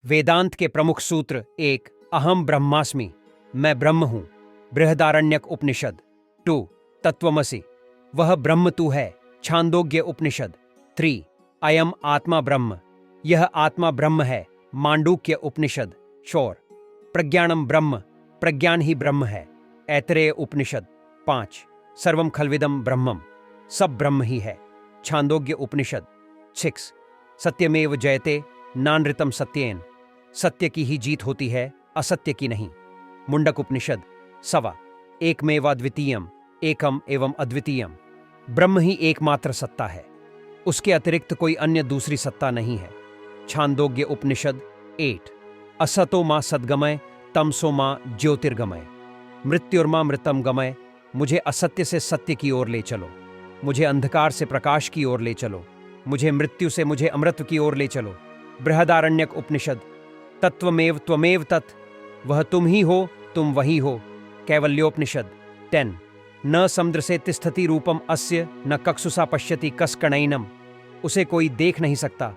वेदांत के प्रमुख सूत्र 1 अहम ब्रह्मास्मि, मैं ब्रह्म हूं। बृहदारण्यक उपनिषद 2 तत्वमसि, वह ब्रह्म तू है। छांदोग्य उपनिषद 3 अयम आत्मा ब्रह्म, यह आत्मा ब्रह्म है। मांडूक्य उपनिषद 4 प्रज्ञानम ब्रह्म, प्रज्ञान ही ब्रह्म है। ऐतरेय उपनिषद 5 सर्वम खल्विदम ब्रह्मम, सब ब्रह्म ही है। छांदोग्य उपनिषद 6 सत्यमेव जयते नानृतम सत्येन, सत्य की ही जीत होती है, असत्य की नहीं। मुंडक उपनिषद 1 एकमेवाद्वितीयम, एकम एवं अद्वितीयम, ब्रह्म ही एकमात्र सत्ता है, उसके अतिरिक्त कोई अन्य दूसरी सत्ता नहीं है। छांदोग्य उपनिषद 8 असतो मा सद्गमय, तमसो मा ज्योतिर्गमय, मृत्युर्मा मृतम गमय, मुझे असत्य से सत्य की ओर ले चलो, मुझे अंधकार से प्रकाश की ओर ले चलो, मुझे मृत्यु से मुझे अमृत की ओर ले चलो। बृहदारण्यक उपनिषद तत्वमेव त्वमेव तत्, वह तुम ही हो, तुम वही हो। कैवल्योपनिषद 10 न समुद्र से तिष्ठति रूपम अस्य, न कक्षुषा पश्यति कस्कणैनम, उसे कोई देख नहीं सकता,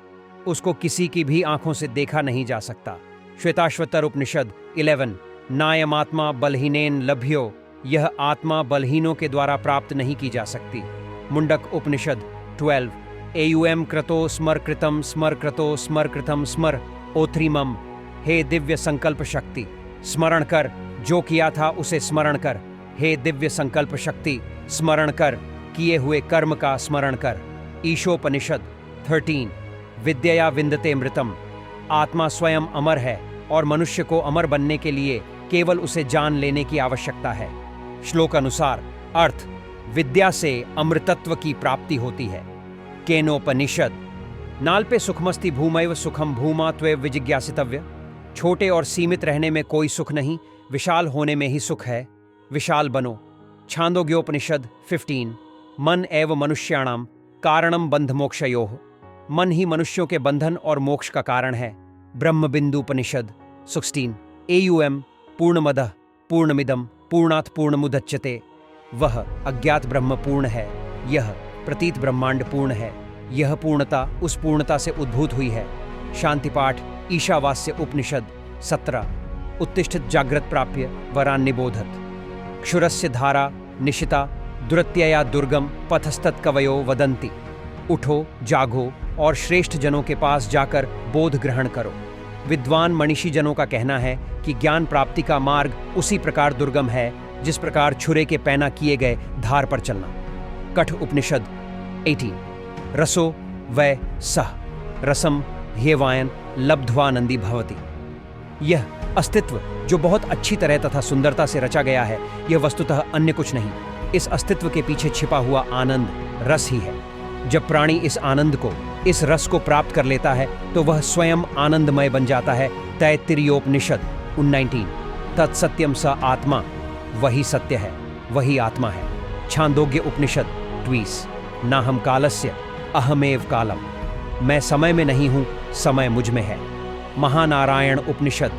उसको किसी की भी आंखों से देखा नहीं जा सकता। श्वेताश्वतर उपनिषद 11 नायमात्मा बलहीनेन लभ्यो, यह आत्मा बलहीनों के द्वारा प्राप्त नहीं की जा सकती। मुंडक उपनिषद 12 एयुएम क्रतो स्मर कृतम स्मर क्रतो स्मर कृतम स्मर ओथ्रीमम, हे दिव्य संकल्प शक्ति, स्मरण कर, जो किया था उसे स्मरण कर। हे दिव्य संकल्प शक्ति, स्मरण कर, किए हुए कर्म का स्मरण कर। ईशोपनिषद 13 विद्यया विन्दते मृतम, आत्मा स्वयं अमर है और मनुष्य को अमर बनने के लिए केवल उसे जान लेने की आवश्यकता है। श्लोक अनुसार अर्थ, विद्या से अमृतत्व की प्राप्ति होती है। केनोपनिषद नाल्पे सुखमस्ति भूमैव सुखम भूमा त्वैव विजिज्ञासितव्य, छोटे और सीमित रहने में कोई सुख नहीं, विशाल होने में ही सुख है, विशाल बनो। छांदोग्योपनिषद 15 मन एव मनुष्याणाम कारणम बंध मोक्षयोः, मन ही मनुष्यों के बंधन और मोक्ष का कारण है। ब्रह्मबिंदुपनिषद 16 एयुएम पूर्णमदः पूर्णमिदं पूर्णात् पूर्णमुदच्यते, वह अज्ञात ब्रह्म पूर्ण है, यह प्रतीत ब्रह्मांड पूर्ण है, यह पूर्णता उस पूर्णता से उद्भूत हुई है। शांतिपाठ ईशावास्य उपनिषद 17 उत्तिष्ठित जाग्रत प्राप्य वरान निबोधत, क्षुरस्य धारा निशिता दुरत्यया दुर्गम पथस्तत् कवयो वदन्ति, उठो जागो और श्रेष्ठ जनों के पास जाकर बोध ग्रहण करो। विद्वान मनीषी जनों का कहना है कि ज्ञान प्राप्ति का मार्ग उसी प्रकार दुर्गम है जिस प्रकार छुरे के पैना किए गए धार पर चलना। कठ उपनिषद 18 रसो वै सह रसम ह्यवायन लब्ध्वानंदी भवति, यह अस्तित्व जो बहुत अच्छी तरह तथा सुंदरता से रचा गया है, यह वस्तुतः अन्य कुछ नहीं, इस अस्तित्व के पीछे छिपा हुआ आनंद रस ही है। जब प्राणी इस आनंद को, इस रस को प्राप्त कर लेता है तो वह स्वयं आनंदमय बन जाता है। तैत्तिरीयोपनिषद 19 तत्सत्यम स आत्मा, वही सत्य है, वही आत्मा है। छांदोग्य उपनिषद 20 नाहम कालस्य अहमेव कालम, मैं समय में नहीं हूं, समय मुझ में है। महानारायण उपनिषद